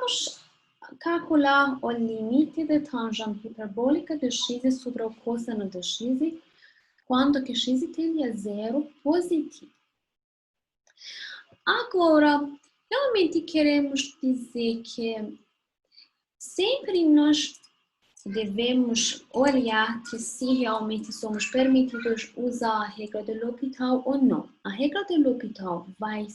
vamos calcular o limite da tangente hiperbólica de x sobre o cosseno de x quando que x tende a zero positivo. Agora, realmente queremos dizer que sempre nós devemos olhar se realmente somos permitidos usar a regra de L'Hopital ou não. A regra de L'Hopital vai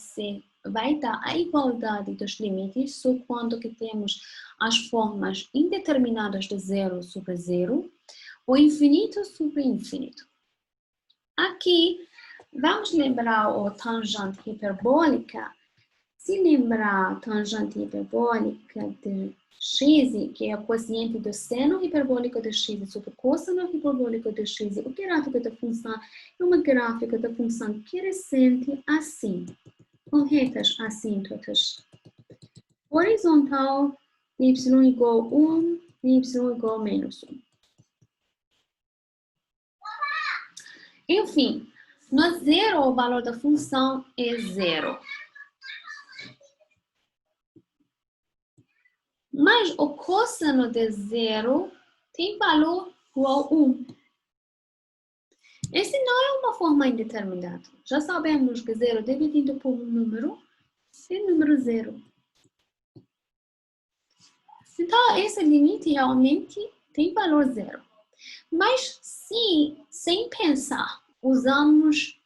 dar a igualdade dos limites só quando que temos as formas indeterminadas de zero sobre zero ou infinito sobre infinito. Aqui, vamos lembrar a tangente hiperbólica. Se lembrar a tangente hiperbólica de x, que é o quociente do seno hiperbólico de x sobre o cosseno hiperbólico de x, o gráfico da função é uma gráfica da função crescente assim, com retas assíntotas. Horizontal, y igual a 1, y igual a menos 1. Enfim, no zero o valor da função é zero. Mas o cosseno de zero tem valor igual a 1. Esse não é uma forma indeterminada. Já sabemos que zero dividido por um número é número zero. Então, esse limite realmente tem valor zero. Mas se, sem pensar, usamos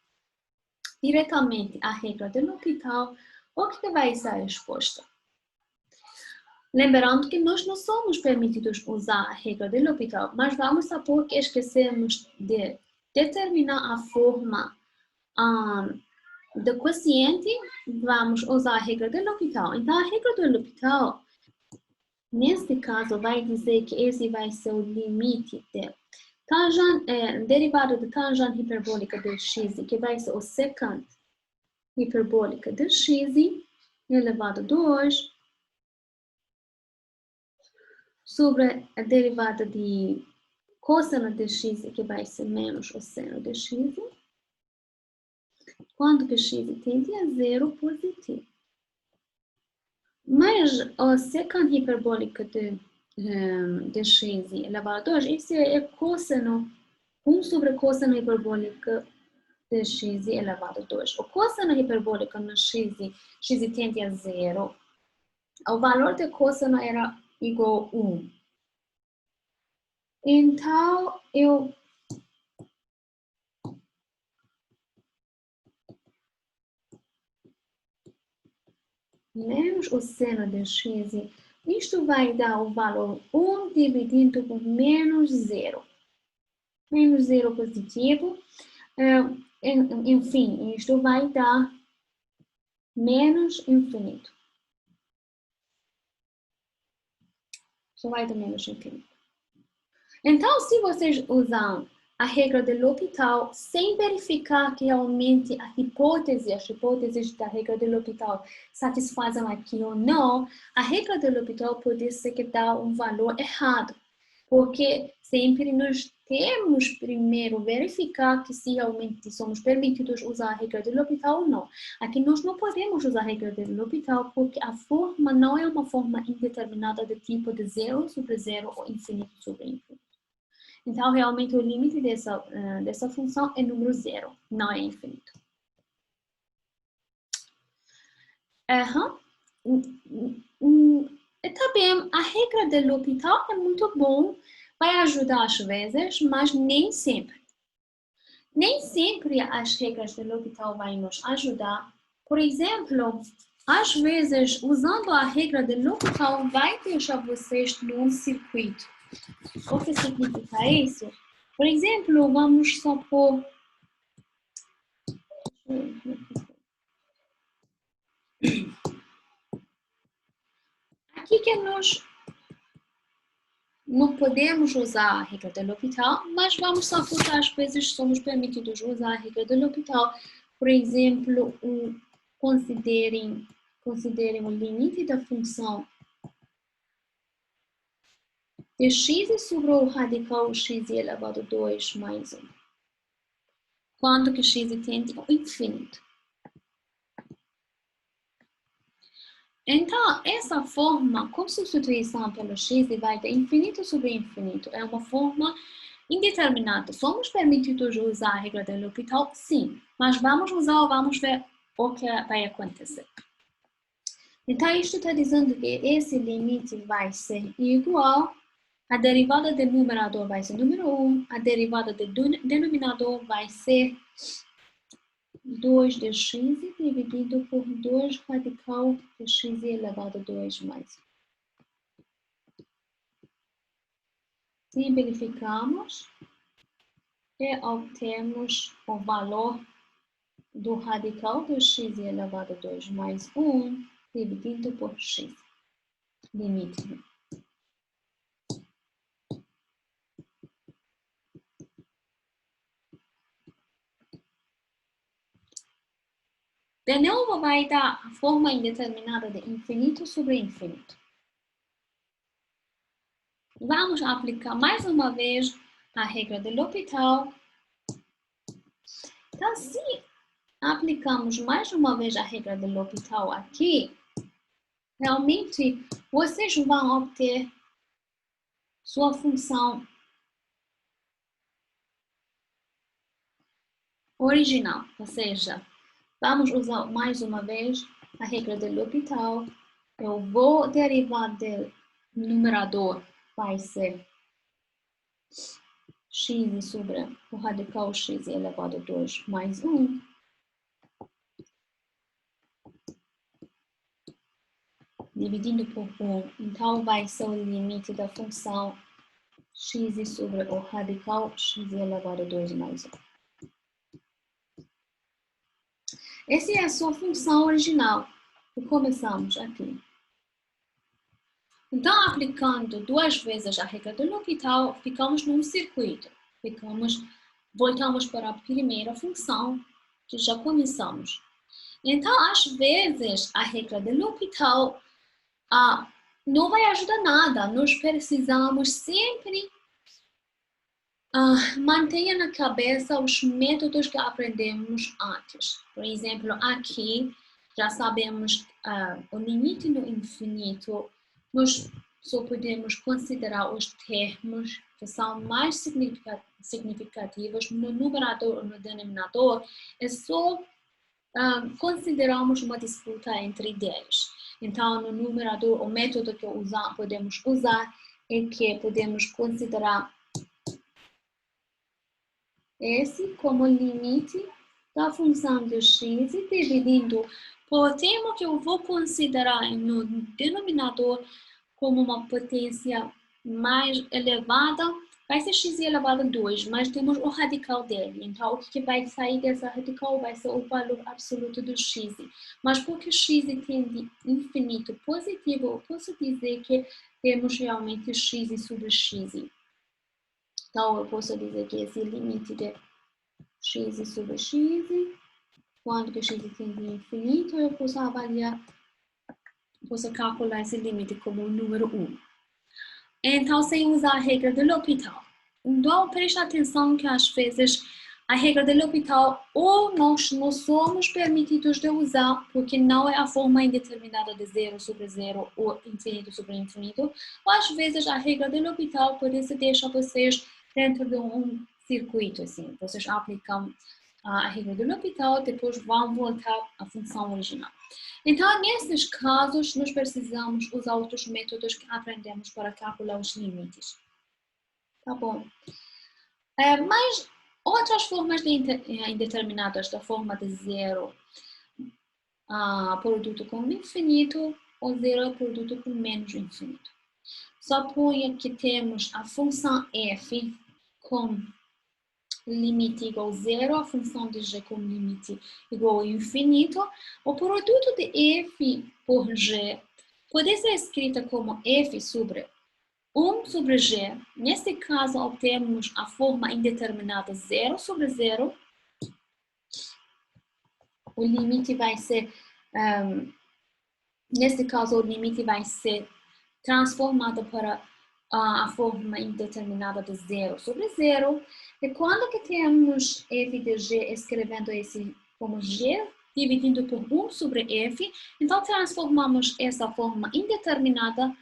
diretamente a regra de L'Hopital, o que vai ser a resposta? Lembrando que nós não somos permitidos usar a regra de L'Hopital, mas vamos supor que esquecemos de determinar a forma do quociente, vamos usar a regra de L'Hopital. Então, a regra de L'Hopital, neste caso, vai dizer que esse vai ser o limite de derivada de tangente hiperbólica de x, que vai ser o secante hiperbólica de x elevado a 2, sobre a derivada de cosseno de x, que vai ser menos o seno de x, quando que x tende a zero positivo. Mas a secante hiperbólica de x elevado a 2, esse é cosseno, 1 sobre cosseno hiperbólica de x elevado a 2. O cosseno hiperbólico no x tende a zero. O valor de cosseno era igual a 1. Então, menos o seno de x, isto vai dar o valor 1 dividido por menos 0. Menos 0 positivo. Enfim, isto vai dar menos infinito. Só vai dar menos infinito. Então, se vocês usam a regra de L'Hopital sem verificar que realmente as hipóteses da regra de L'Hopital satisfazem aqui ou não, a regra de L'Hopital pode ser que dá um valor errado. Porque sempre nós temos primeiro verificar que se realmente somos permitidos usar a regra de L'Hopital ou não. Aqui nós não podemos usar a regra de L'Hopital porque a forma não é uma forma indeterminada de tipo de 0 sobre 0 ou infinito sobre infinito. Então, realmente, o limite dessa função é número 0, não é infinito. Também, a regra de L'Hopital é muito bom, vai ajudar às vezes, mas nem sempre. Nem sempre as regras de L'Hopital vão nos ajudar. Por exemplo, às vezes, usando a regra de L'Hopital, vai deixar vocês num circuito. O que significa isso? Por exemplo, vamos supor... Aqui que nós não podemos usar a regra de L'Hopital, mas vamos supor que às vezes somos permitidos usar a regra de L'Hopital. Por exemplo, considerem o limite da função de x sobre o radical x elevado a 2 mais 1. Quando que x tende ao infinito. Então, essa forma, com substituição pelo x vai de infinito sobre infinito, é uma forma indeterminada. Somos permitidos usar a regra de L'Hopital? Sim, mas vamos usar, vamos ver o que vai acontecer. Então, isto está dizendo que esse limite vai ser igual, a derivada do numerador vai ser número 1, a derivada do denominador vai ser 2 de x dividido por 2 radical de x elevado a 2 mais 1. Simplificamos e obtemos o valor do radical de x elevado a 2 mais 1 dividido por x. Limite. De novo, vai dar a forma indeterminada de infinito sobre infinito. Vamos aplicar mais uma vez a regra de L'Hopital. Então, se aplicamos mais uma vez a regra de L'Hopital aqui, realmente vocês vão obter sua função original, ou seja, vamos usar mais uma vez a regra de L'Hopital. Eu vou derivar do numerador, vai ser x sobre o radical x elevado a 2 mais 1. Dividindo por 1, então vai ser o limite da função x sobre o radical x elevado a 2 mais 1. Essa é a sua função original. E começamos aqui. Então, aplicando duas vezes a regra de L'Hopital, ficamos num circuito. Voltamos para a primeira função que já começamos. Então, às vezes, a regra de L'Hopital não vai ajudar nada. Nós precisamos sempre manter na cabeça os métodos que aprendemos antes. Por exemplo, aqui já sabemos o limite no infinito. Nós só podemos considerar os termos que são mais significativos no numerador ou no denominador. É só consideramos uma disputa entre 10. Então, no numerador, o método que podemos usar é que podemos considerar esse como limite da função de x dividindo por termo que eu vou considerar no denominador como uma potência mais elevada, vai ser x elevado a 2, mas temos o radical dele. Então, o que vai sair dessa radical vai ser o valor absoluto do x. Mas porque x tem de infinito positivo, eu posso dizer que temos realmente x sobre x. Então, eu posso dizer que esse limite de x sobre x, quando que x tem de infinito, eu posso calcular esse limite como o número 1. Então, sem usar a regra de L'Hopital. Então, preste atenção que às vezes a regra de L'Hopital ou nós não somos permitidos de usar, porque não é a forma indeterminada de 0 sobre 0 ou infinito sobre infinito, ou às vezes a regra de L'Hopital pode se deixar vocês dentro de um circuito, assim. Vocês aplicam a regra de L'Hopital, depois vão voltar à função original. Então, nesses casos, nós precisamos usar outros métodos que aprendemos para calcular os limites. Tá bom. Mas outras formas indeterminadas da forma de 0 produto com infinito ou 0 produto com menos infinito. Suponha que temos a função f com limite igual a 0, a função de g com limite igual a infinito. O produto de f por g pode ser escrita como f sobre 1 sobre g. Neste caso, obtemos a forma indeterminada 0 sobre 0. O limite vai ser, neste caso, o limite vai ser transformado para a forma indeterminada de 0 sobre 0. E quando que temos f de g escrevendo esse como g, dividido por 1 sobre f. Então, transformamos essa forma indeterminada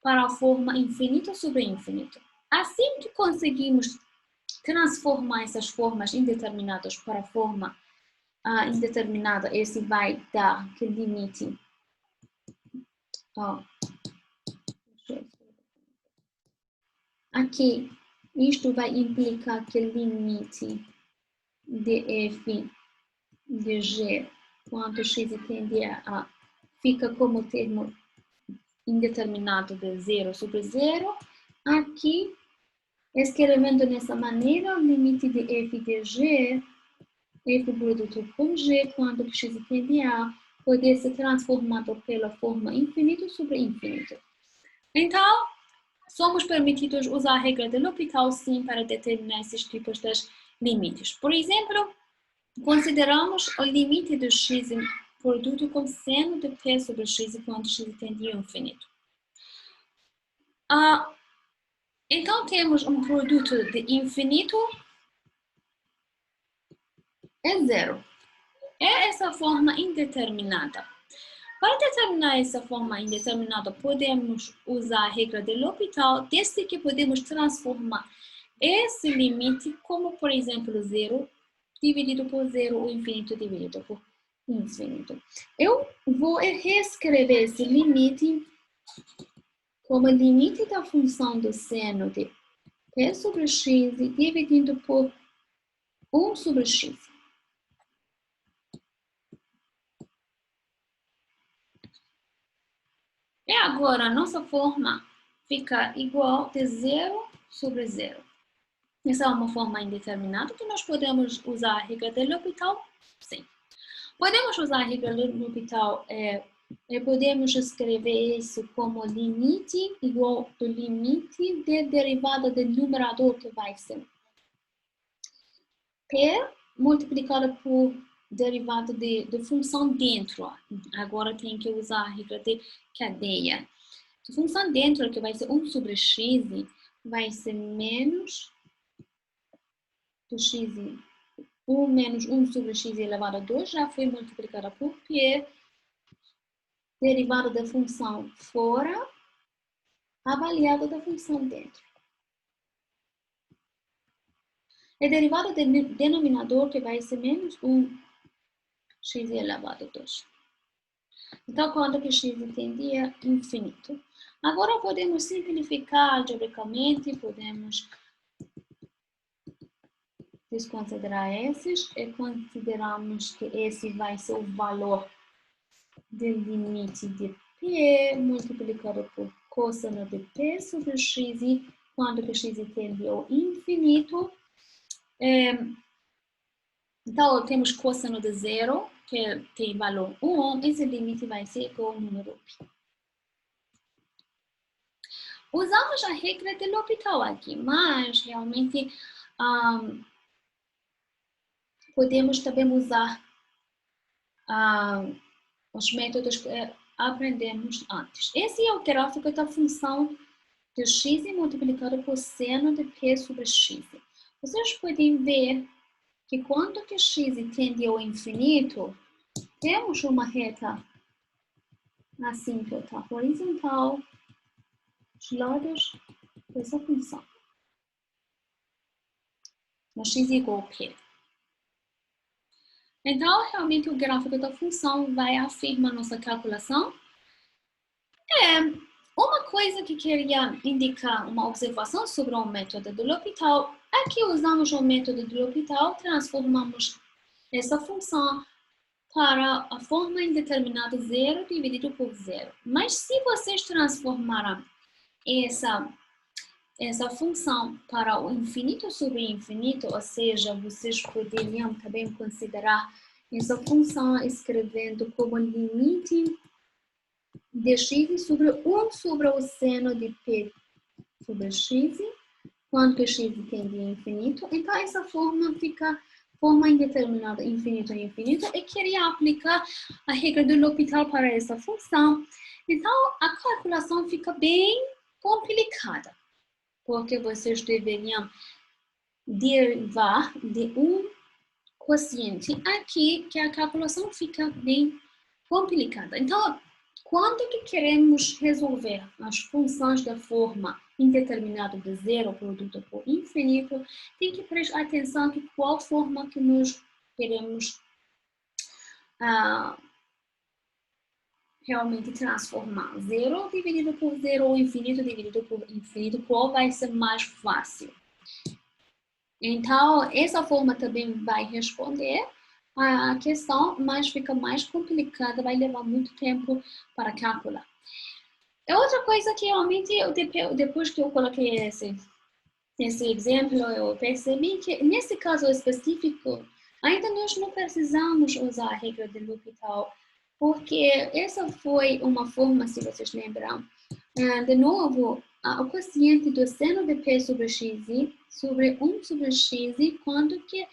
para a forma infinito sobre infinito. Assim que conseguimos transformar essas formas indeterminadas para a forma indeterminada, esse vai dar que limite. Aqui, isto vai implicar que limite de f de g, quando x tende a fica como termo indeterminado de 0 sobre 0. Aqui, escrevendo dessa maneira, o limite de f de g, f produto com g, quando x tende a poder ser transformado pela forma infinito sobre infinito. Então, somos permitidos usar a regra de L'Hopital, sim, para determinar esses tipos de limites. Por exemplo, consideramos o limite do x em produto com seno de p sobre x quando x tende a infinito. Então, temos um produto de infinito é 0. É essa forma indeterminada. Para determinar essa forma indeterminada, podemos usar a regra de L'Hopital, desde que podemos transformar esse limite como, por exemplo, 0 dividido por 0 ou infinito dividido por infinito. Eu vou reescrever esse limite como limite da função do seno de p sobre x dividido por 1 sobre x. E agora, a nossa forma fica igual de 0 sobre 0. Essa é uma forma indeterminada que nós podemos usar a regra de L'Hopital? Sim. Podemos usar a regra de L'Hopital e podemos escrever isso como limite igual do limite de derivada do numerador, que vai ser p multiplicado por derivada de função dentro. Agora tem que usar a regra de cadeia. A função dentro, que vai ser 1 sobre x, vai ser menos do x, 1 menos 1 sobre x elevado a 2, já foi multiplicada por p, derivada da função fora, avaliada da função dentro. E derivada do denominador, que vai ser menos 1 x elevado a 2. Então, quando que x tende a infinito. Agora, podemos simplificar algebricamente, podemos desconsiderar esses e consideramos que esse vai ser o valor do limite de p multiplicado por cosseno de p sobre x, quando que x tende ao infinito. Então, temos cosseno de 0, que tem valor 1, esse limite vai ser igual ao número π. Usamos a regra de L'Hopital aqui, mas realmente podemos também usar os métodos que aprendemos antes. Esse é o gráfico da função de x multiplicado por seno de p sobre x. Vocês podem ver que quando que x tende ao infinito, temos uma reta assim que está horizontal dos lados dessa função. No x igual a p. Então, realmente, o gráfico da função vai afirmar nossa calculação. Uma coisa que queria indicar, uma observação sobre o método de L'Hopital, é que usamos o método de L'Hopital, transformamos essa função para a forma indeterminada 0 dividido por 0. Mas se vocês transformaram essa função para o infinito sobre infinito, ou seja, vocês poderiam também considerar essa função escrevendo como limite de x sobre 1 sobre o seno de p sobre x, quando x tende a infinito. Então, essa forma fica forma indeterminada, infinito a infinito, e queria aplicar a regra de L'Hopital para essa função. Então, a calculação fica bem complicada, porque vocês deveriam derivar de um quociente aqui que a calculação fica bem complicada. Então, quando que queremos resolver as funções da forma indeterminada de zero, produto por infinito, tem que prestar atenção que qual forma que nós queremos realmente transformar. Zero dividido por zero ou infinito dividido por infinito, qual vai ser mais fácil? Então, essa forma também vai responder a questão, mas fica mais complicada, vai levar muito tempo para calcular. É outra coisa que realmente, depois que eu coloquei esse exemplo, eu percebi que nesse caso específico, ainda nós não precisamos usar a regra de L'Hopital, porque essa foi uma forma, se vocês lembram, de novo, o quociente do seno de P sobre xi sobre 1 sobre x, quando que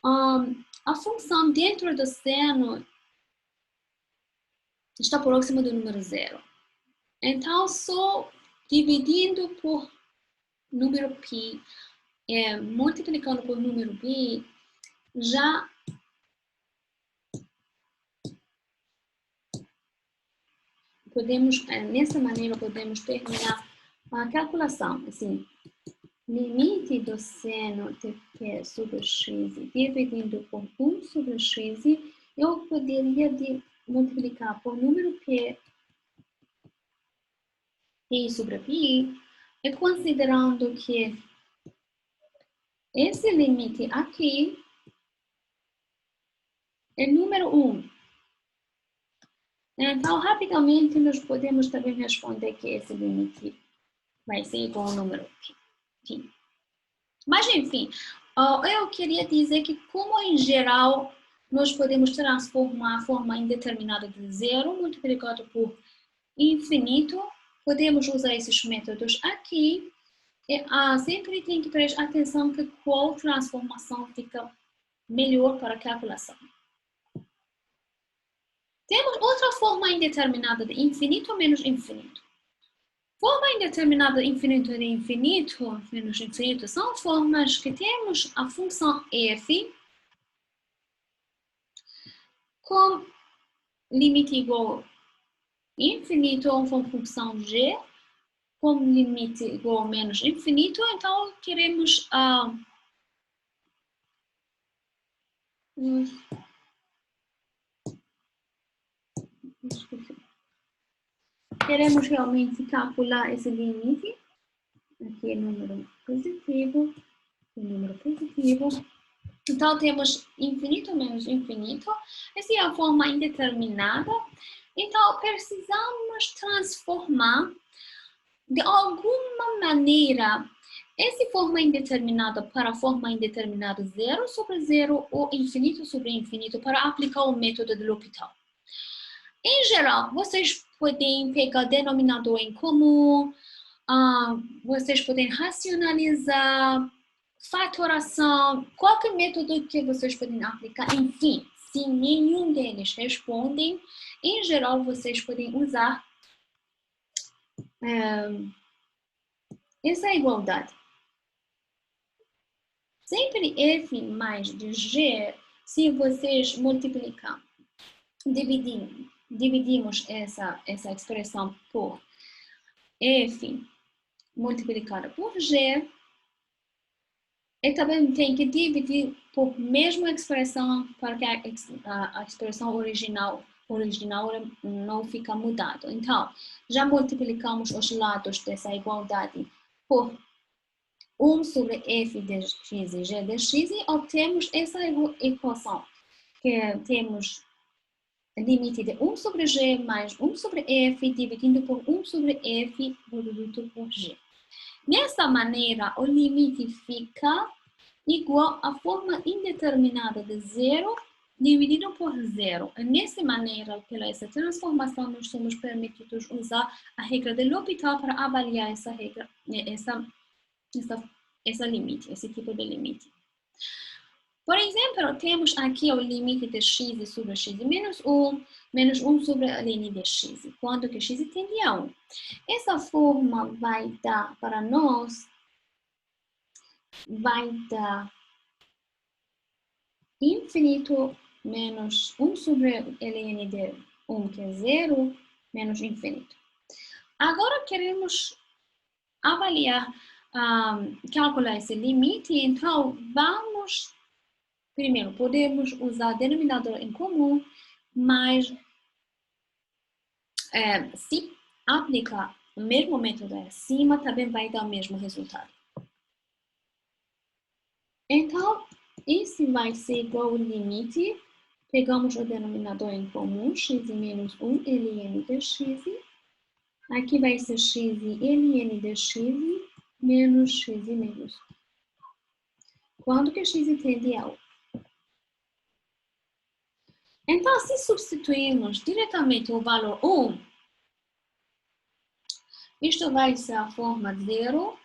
a função dentro do seno está próxima do número zero. Então, só dividindo por número π, multiplicando por número b, já podemos, nessa maneira, podemos terminar a calculação. Assim, limite do seno de P sobre x dividindo por 1 sobre x, eu poderia multiplicar por número P sobre π, e considerando que esse limite aqui é número 1. Então, rapidamente, nós podemos também responder que esse limite vai ser igual ao número π. Mas, enfim, eu queria dizer que, como em geral, nós podemos transformar a forma indeterminada de zero multiplicado por infinito, podemos usar esses métodos aqui. Sempre tem que prestar atenção que qual transformação fica melhor para a calculação. Temos outra forma indeterminada de infinito menos infinito. Forma indeterminada de infinito e infinito menos infinito são formas que temos a função f com limite igual a infinito ou uma função g com limite igual a menos infinito. Então, queremos queremos realmente calcular esse limite. Aqui é número positivo. Então, temos infinito menos infinito. Essa é a forma indeterminada. Então, precisamos transformar de alguma maneira essa forma indeterminada para a forma indeterminada zero sobre zero ou infinito sobre infinito para aplicar o método de L'Hopital. Em geral, vocês podem pegar denominador em comum, vocês podem racionalizar, fatoração, qualquer método que vocês podem aplicar. Enfim, se nenhum deles respondem, em geral, vocês podem usar essa igualdade. Sempre f mais de g, se vocês multiplicam, dividimos essa expressão por f multiplicada por g, e também tem que dividir por mesma expressão para que a expressão original não fica mudada. Então, já multiplicamos os lados dessa igualdade por 1 sobre f de x e g de x e obtemos essa equação, que temos limite de 1 sobre g mais 1 sobre f dividindo por 1 sobre f produto por g. Nessa maneira, o limite fica igual à forma indeterminada de zero dividido por zero. E nessa maneira, pela essa transformação, nós somos permitidos usar a regra de L'Hopital para avaliar essa regra, esse tipo de limite. Por exemplo, temos aqui o limite de x sobre x menos 1 sobre a ln de x, quando que x tende a 1. Essa forma vai dar para nós, infinito menos 1 sobre ln de 1, que é 0, menos infinito. Agora queremos avaliar, calcular esse limite, então vamos, primeiro, podemos usar denominador em comum, mas se aplicar o mesmo método acima, também vai dar o mesmo resultado. Então, esse vai ser igual ao limite. Pegamos o denominador em comum, x menos 1 ln de x. Aqui vai ser x ln de x menos x menos 1. Quando que x tende a 1? Então, se substituirmos diretamente o valor 1, isto vai ser a forma 0.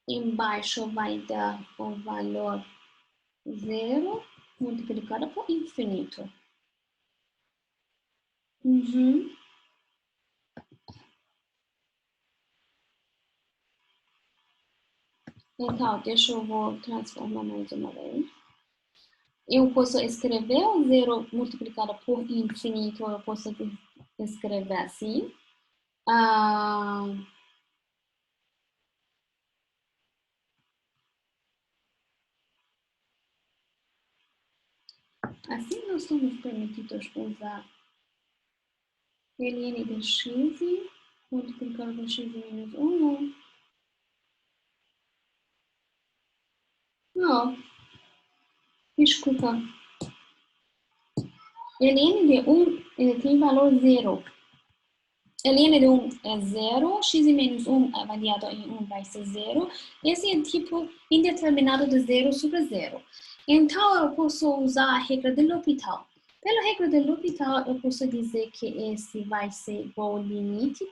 Embaixo vai dar o valor 0 multiplicado por infinito. Então, deixa eu vou transformar mais uma vez. Eu posso escrever o 0 multiplicado por infinito, eu posso escrever assim. Assim nós somos permitidos usar ln de x multiplicado por x menos 1. Não, desculpa. ln de 1 tem valor 0. ln de 1 é 0, x menos 1 avaliado em 1 vai ser 0. Esse é tipo indeterminado de 0 sobre 0. Então, eu posso usar a regra de L'Hopital. Pela regra de L'Hopital, eu posso dizer que esse vai ser igual ao limite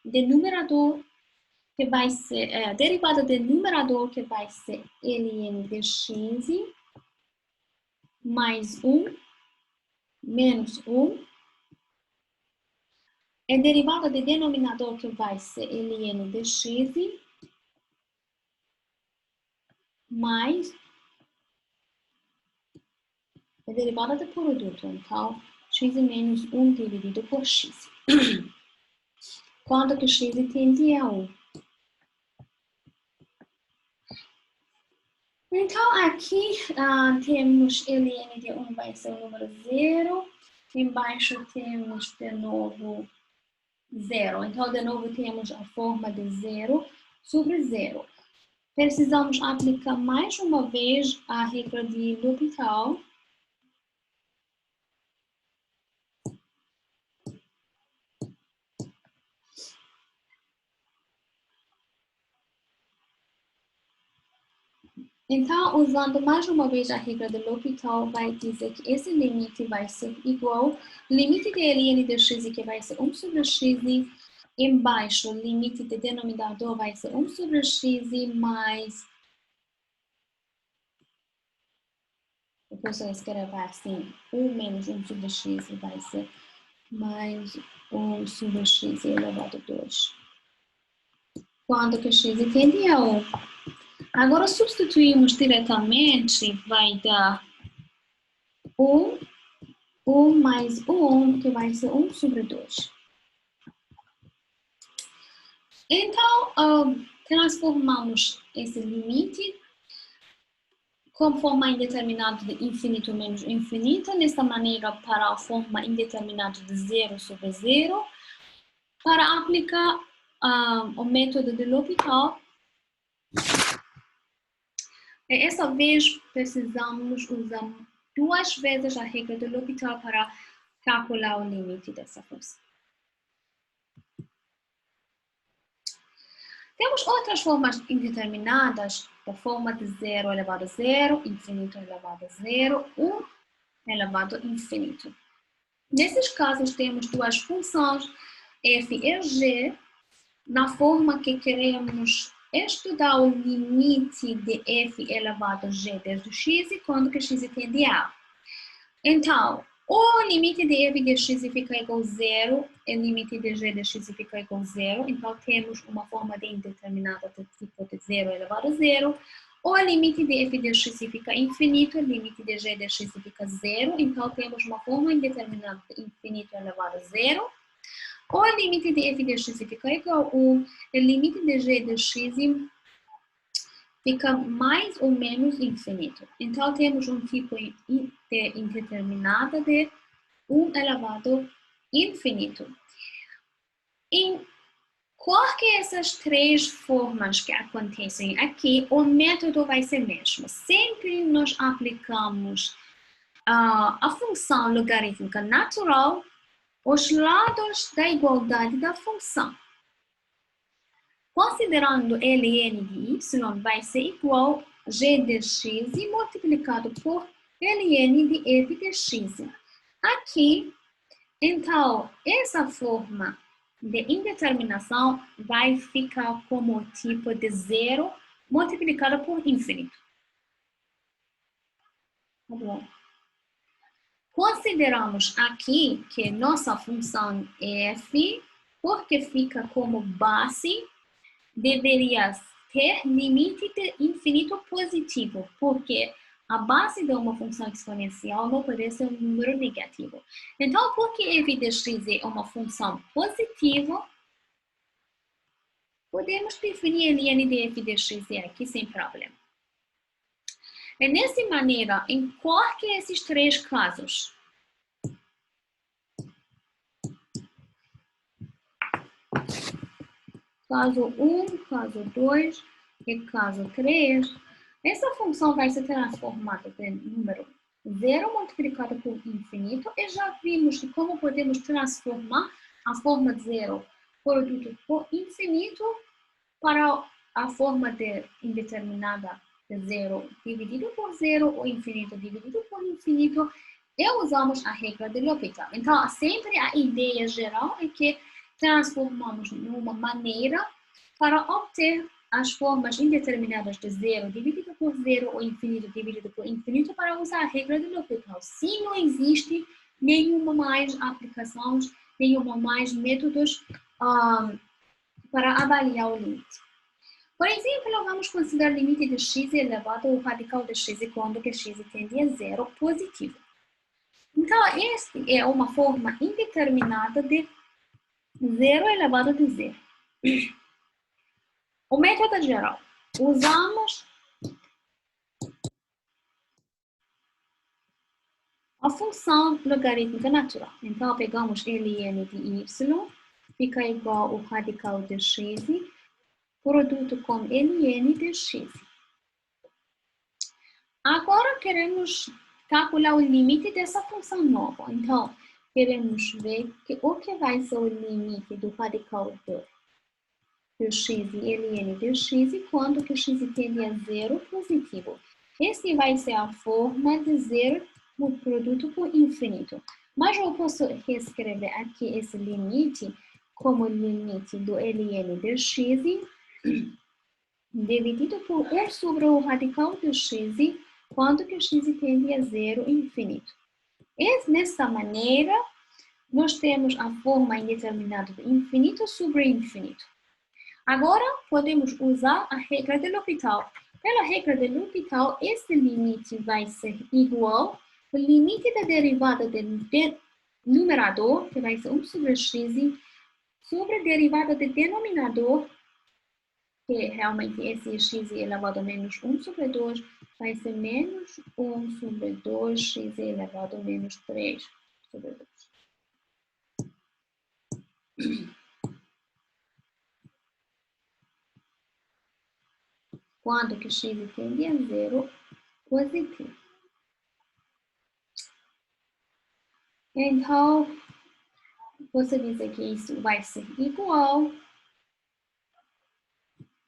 de numerador, que vai ser derivada de numerador, que vai ser ln de x mais 1 menos 1. É derivada de denominador, que vai ser ln de x mais a derivada de produto. Então, x menos 1 dividido por x. Quando que x tende a 1. Então, aqui temos ln de 1 vai ser o número 0. Embaixo temos, de novo, 0. Então, de novo, temos a forma de 0 sobre 0. Precisamos aplicar mais uma vez a regra de L'Hopital. Então, usando mais uma vez a regra de L'Hopital, vai dizer que esse limite vai ser igual ao limite de ln de x, que vai ser 1 sobre x, embaixo, o limite de denominador vai ser 1 sobre x mais... Eu posso escrever assim, 1 menos 1 sobre x vai ser mais 1 sobre x elevado a 2. Quando que x tende a 1. Agora, substituímos diretamente, vai dar 1 mais 1, que vai ser 1 sobre 2. Então, transformamos esse limite com forma indeterminada de infinito menos infinito, desta maneira para a forma indeterminada de 0 sobre 0, para aplicar o método de L'Hopital. Essa vez, precisamos usar 2 vezes a regra de L'Hopital para calcular o limite dessa função. Temos outras formas indeterminadas, da forma de 0 elevado a 0, infinito elevado a 0, 1 elevado a infinito. Nesses casos, temos 2 funções, f e g, na forma que queremos estudar o limite de f elevado a g desde o x, quando que x tende a. Então, O limite de f de x fica igual a zero, e o limite de g de x fica igual a zero. Então, temos uma forma de indeterminada do tipo de 0 elevado a zero. O limite de f de x fica infinito, o limite de g de x fica zero. Então, temos uma forma indeterminada de infinito elevado a zero. O limite de f de x fica igual a 1, o limite de g de x fica mais ou menos infinito. Então, temos um tipo de indeterminada de 1 elevado a infinito. Em qualquer dessas três formas que acontecem aqui, o método vai ser o mesmo. Sempre nós aplicamos a função logarítmica natural aos lados da igualdade da função. Considerando ln de y vai ser igual a g de x multiplicado por ln de f de x. Aqui, então, essa forma de indeterminação vai ficar como tipo de zero multiplicado por infinito. Tá bom? Consideramos aqui que nossa função f, porque fica como base, deveria ter limite de infinito positivo, porque a base de uma função exponencial não pode ser um número negativo. Então, porque f de x é uma função positiva, podemos definir ln de f de x aqui sem problema. E dessa maneira, em qualquer desses três casos, caso 1, caso 2 e caso 3, essa função vai ser transformada em número 0 multiplicado por infinito, e já vimos como podemos transformar a forma de 0 produto por infinito para a forma de indeterminada de 0 dividido por 0 ou infinito dividido por infinito, e usamos a regra de L'Hopital. Então, sempre a ideia geral é que transformamos numa maneira para obter as formas indeterminadas de 0 dividido por 0 ou infinito dividido por infinito para usar a regra de L'Hopital. Se não existe nenhuma mais aplicações, nenhuma mais métodos para avaliar o limite. Por exemplo, vamos considerar o limite de x elevado ao radical de x quando que x tende a zero positivo. Então, esta é uma forma indeterminada de 0 elevado a zero. O método geral. Usamos a função logarítmica natural. Então, pegamos ln de y, fica igual ao radical de x, produto com ln de x. Agora, queremos calcular o limite dessa função nova. Então, queremos ver o que vai ser o limite do radical de x e ln de x quando que x tende a zero positivo. Esse vai ser a forma de zero no produto por infinito. Mas eu posso reescrever aqui esse limite como limite do ln de x dividido por 1 sobre o radical de x quando que x tende a zero infinito. E dessa maneira, nós temos a forma indeterminada de infinito sobre infinito. Agora, podemos usar a regra de L'Hopital. Pela regra de L'Hopital, esse limite vai ser igual ao limite da derivada do numerador, que vai ser 1 sobre x, sobre a derivada do denominador, que realmente esse x elevado a menos 1 sobre 2, vai ser menos 1 sobre 2x elevado a menos 3 sobre 2. Quando que x tende a zero positivo. Então, você diz que isso vai ser igual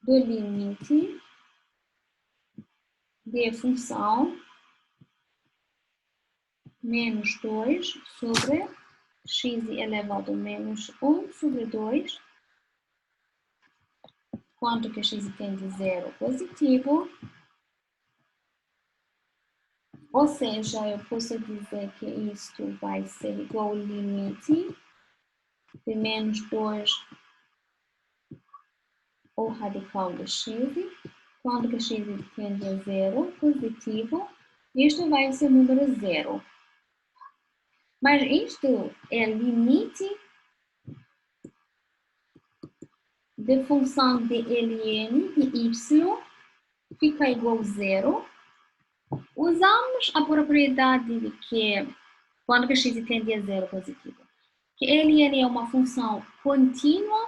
do limite de função menos 2 sobre x elevado a menos 1 sobre 2, quando que x tende a zero positivo, Ou seja, eu posso dizer que isto vai ser igual ao limite de menos 2 ou radical de x, quando que x tende a zero, positivo, isto vai ser número zero. Mas isto é limite de função de ln de y fica igual a zero. Usamos a propriedade de que quando que x tende a zero positivo, que ln é uma função contínua.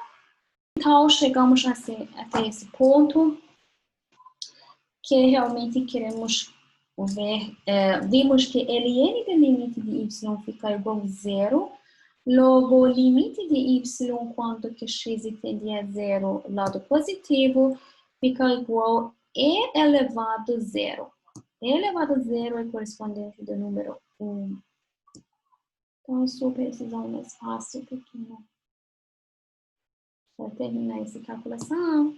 Então, chegamos até esse ponto que realmente queremos ver. Vimos que ln do limite de y fica igual a zero. Logo, o limite de y quando que x tende a zero, lado positivo, fica igual a e elevado a zero. E elevado a zero é correspondente do número 1. Então, sua precisão mais fácil pequena. Para terminar essa calculação.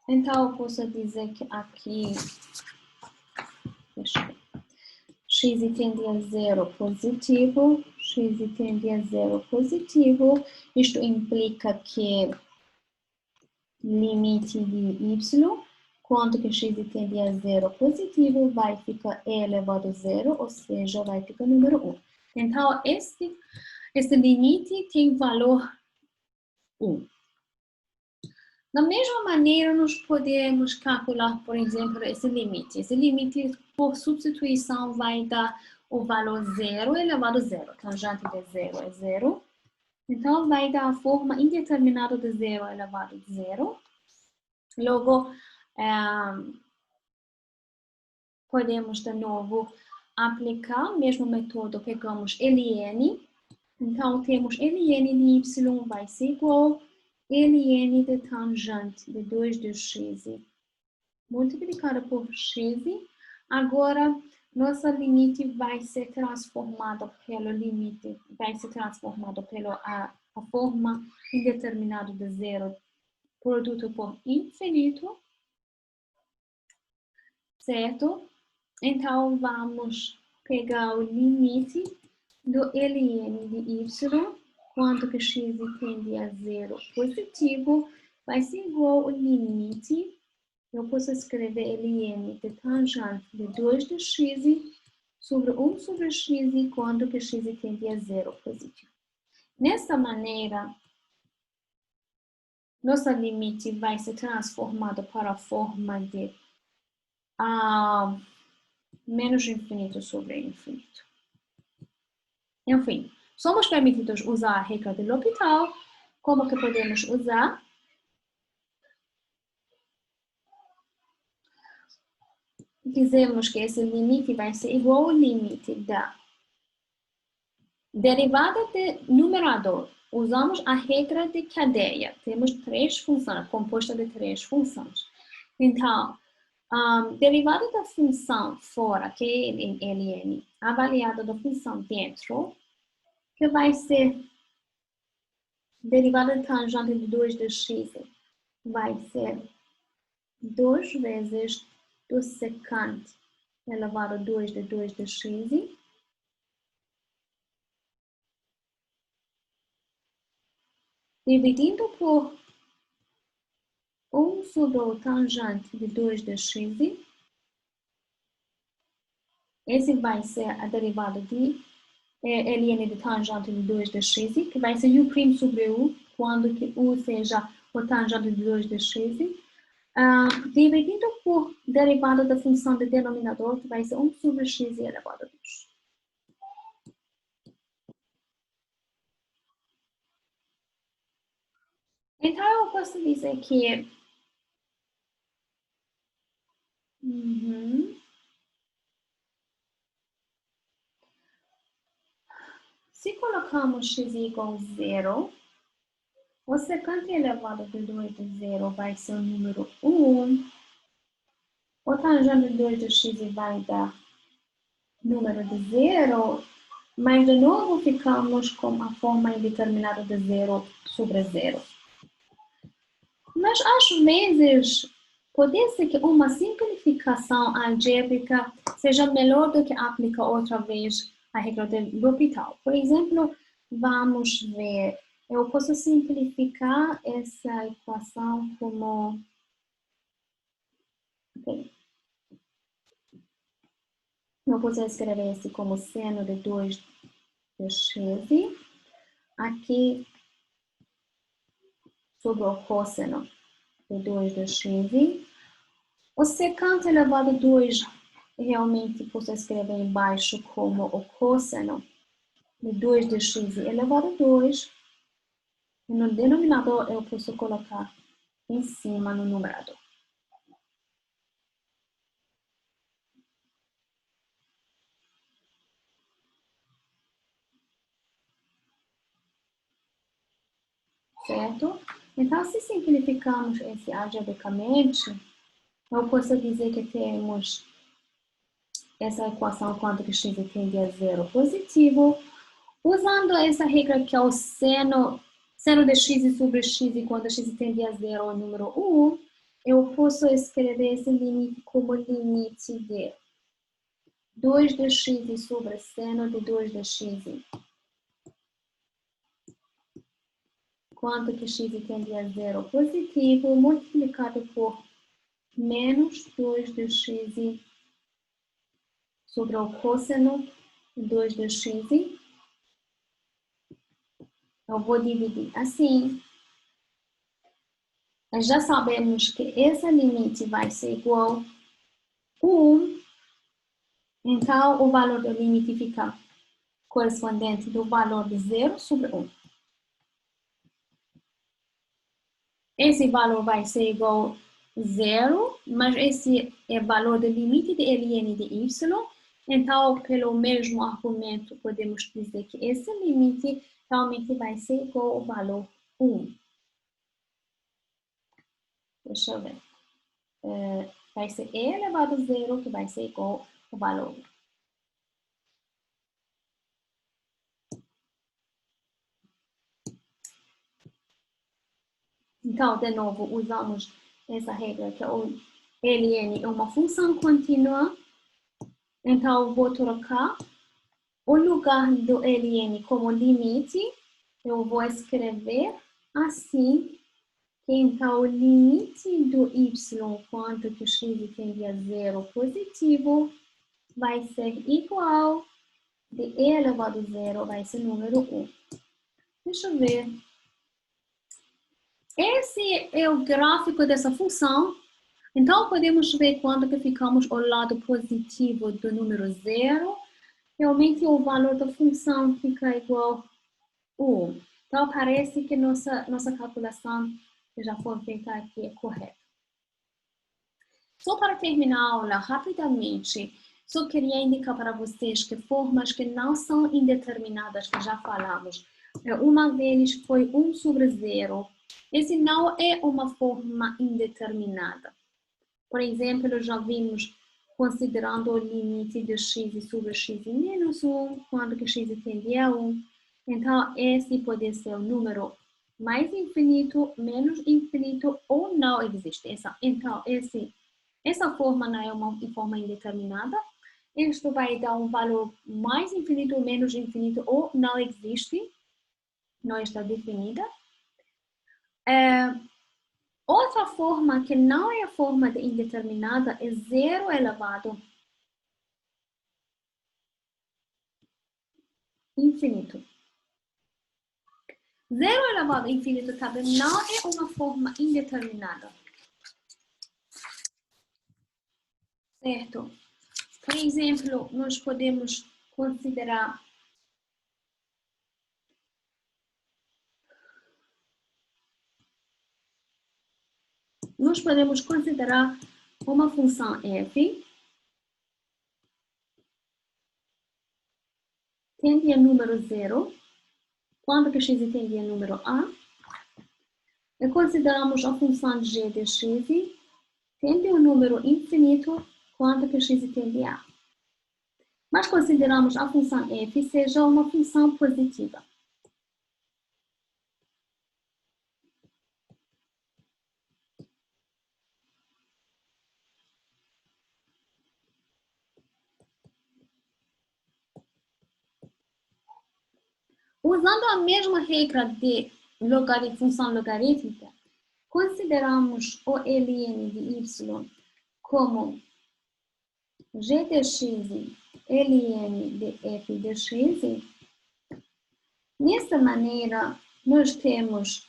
Então, eu posso dizer que aqui, deixa eu ver, x tende a zero positivo, x tende a zero positivo. Isto implica que limite de y, quando que x tende a zero positivo, vai ficar e elevado a zero, ou seja, vai ficar número 1. Então, esse limite tem valor 1. Da mesma maneira, nós podemos calcular, por exemplo, esse limite. Esse limite, por substituição, vai dar o valor zero elevado a zero. Tangente de zero é zero. Então, vai dar a forma indeterminada de zero elevado a zero. Logo, podemos, de novo, aplicar o mesmo método. Pegamos ln. Então, temos ln de y vai ser igual ln de tangente de 2 de x multiplicado por x. Agora, nosso limite vai ser transformado pelo limite, vai ser transformado pela a forma indeterminada de zero, produto por infinito, certo? Então, vamos pegar o limite do ln de y, quando que x tende a zero positivo, vai ser igual ao limite. Eu posso escrever ln de tangente de 2 de x sobre 1 sobre x, quando que x tende a zero positivo. Nessa maneira, nosso limite vai ser transformado para a forma de menos infinito sobre infinito. Enfim, somos permitidos usar a regra de L'Hopital. Como que podemos usar? Dizemos que esse limite vai ser igual ao limite da derivada de numerador. Usamos a regra de cadeia. Temos 3 funções, composta de 3 funções. Então, derivada da função fora, que é ln, avaliada da função dentro, que vai ser derivada de tangente de 2 de x, vai ser 2 vezes do secante elevado a 2 de x, dividindo por 1 sobre o tangente de 2 de x. Esse vai ser a derivada de ln de tangente de 2 de x, que vai ser u' sobre u, quando que u seja o tangente de 2 de x. Dividido por derivada da função de denominador, que vai ser 1 sobre x elevado a 2. Então, eu posso dizer que se colocamos x igual a 0, o secante elevado de 2 de 0 vai ser o número 1. O tangente de 2 de x vai dar número de 0, mas de novo ficamos com a forma indeterminada de 0 sobre 0. Mas às vezes pode ser que uma simplificação algébrica seja melhor do que aplicar outra vez a regra do L'Hopital. Por exemplo, vamos ver, eu posso simplificar essa equação como... Okay. Eu posso escrever isso como seno de 2 de x, aqui sobre o cosseno de 2 de x. O secante elevado a 2, realmente posso escrever embaixo como o cosseno de 2 de x elevado a 2. E no denominador eu posso colocar em cima no numerador. Certo? Então, se simplificarmos esse algebricamente, eu posso dizer que temos essa equação quanto que x tende a zero positivo, usando essa regra que é o seno de x sobre x quando x tende a zero ao número 1, eu posso escrever esse limite como limite de 2 de x sobre seno de 2 de x. Quanto que x tende a zero positivo, multiplicado por menos 2 de x sobre o cosseno de 2 de x. Eu vou dividir assim. Nós já sabemos que esse limite vai ser igual a 1. Então, o valor do limite fica correspondente do valor de 0 sobre 1. Esse valor vai ser igual a 0, mas esse é o valor do limite de ln de y. Então, pelo mesmo argumento, podemos dizer que esse limite realmente vai ser igual ao valor 1. Deixa eu ver. Vai ser e elevado a 0, que vai ser igual ao valor 1. Então, de novo, usamos essa regra que o ln é uma função contínua. Então, vou trocar o lugar do ln como limite. Eu vou escrever assim, que então o limite do y quanto que x tende a zero positivo vai ser igual de e elevado a zero, vai ser número 1. Deixa eu ver. Esse é o gráfico dessa função. Então, podemos ver quando que ficamos ao lado positivo do número 0. Realmente, o valor da função fica igual a 1. Então, parece que nossa calculação que já foi feita aqui é correta. Só para terminar a aula, rapidamente, só queria indicar para vocês que formas que não são indeterminadas, que já falamos. Uma deles foi 1 sobre 0. Esse não é uma forma indeterminada. Por exemplo, já vimos considerando o limite de x sobre x menos 1, quando que x tende a 1. Então, esse pode ser o número mais infinito, menos infinito ou não existe. Então, essa forma não é uma forma indeterminada. Isto vai dar um valor mais infinito ou menos infinito ou não existe. Não está definida. Outra forma que não é a forma de indeterminada é 0 elevado a infinito. 0 elevado a infinito também não é uma forma indeterminada. Certo? Por exemplo, nós podemos considerar uma função f tende a número 0, quando que x tende a número a, e consideramos a função g de x tende a um número infinito, quando que x tende a. Mas consideramos a função f seja uma função positiva. Usando a mesma regra de função logarítmica, consideramos o ln de y como g de x ln de f de x. Dessa maneira, nós temos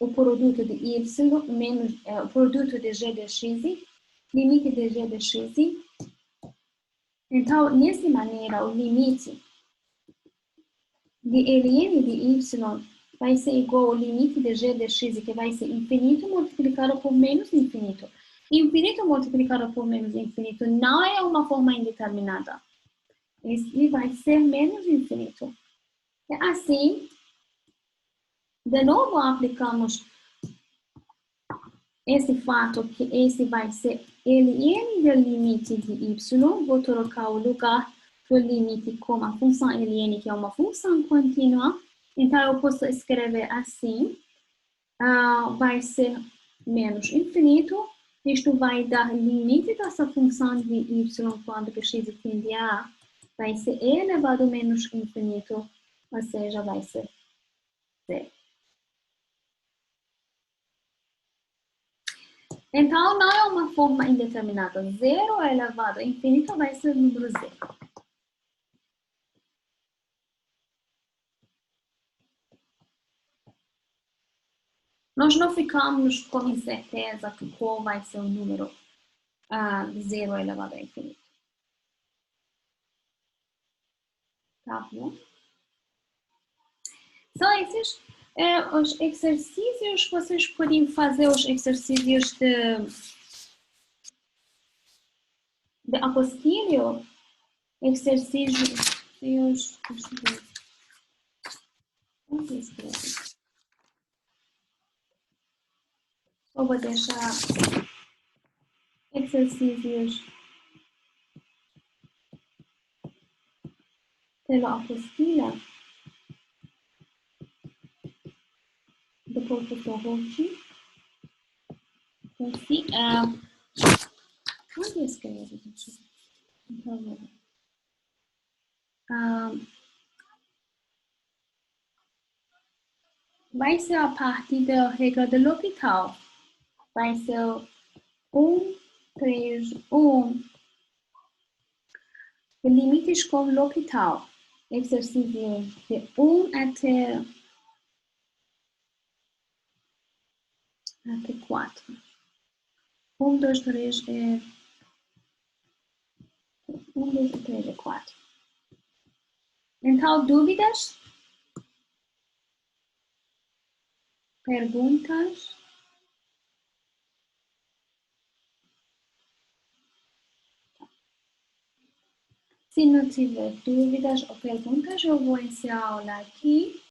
o produto de y menos o produto de g de x, limite de g de x. Então, nessa maneira, o limite de ln de y vai ser igual ao limite de g de x, que vai ser infinito multiplicado por menos infinito. Infinito multiplicado por menos infinito não é uma forma indeterminada. Esse vai ser menos infinito. Assim, de novo aplicamos esse fato que esse vai ser ln do limite de y. Vou trocar o lugar do limite com a função ln, que é uma função contínua. Então, eu posso escrever assim. Vai ser menos infinito. Isto vai dar limite dessa função de y quando x tende a vai ser e elevado a menos infinito, ou seja, vai ser zero. Então, não é uma forma indeterminada. 0 elevado a infinito vai ser o número 0. Nós não ficamos com incerteza que qual vai ser o número 0 elevado a infinito. Tá bom? São esses os exercícios. Vocês podem fazer os exercícios de apostilo. Exercícios. Onde escreve? Eu vou deixar exercícios pela apostila do professor Rochi. Assim, onde escreve? Então, vai ser a partir da regra do L'Hopital. Vai ser 1, 3, 1. Limites com L'Hopital. Exercício de 1 até 4. 1, 2, 3 é 1, 2, 3 é 4. Então, dúvidas? Perguntas? Se não tiver dúvidas ou perguntas, eu vou encerrar a aula aqui.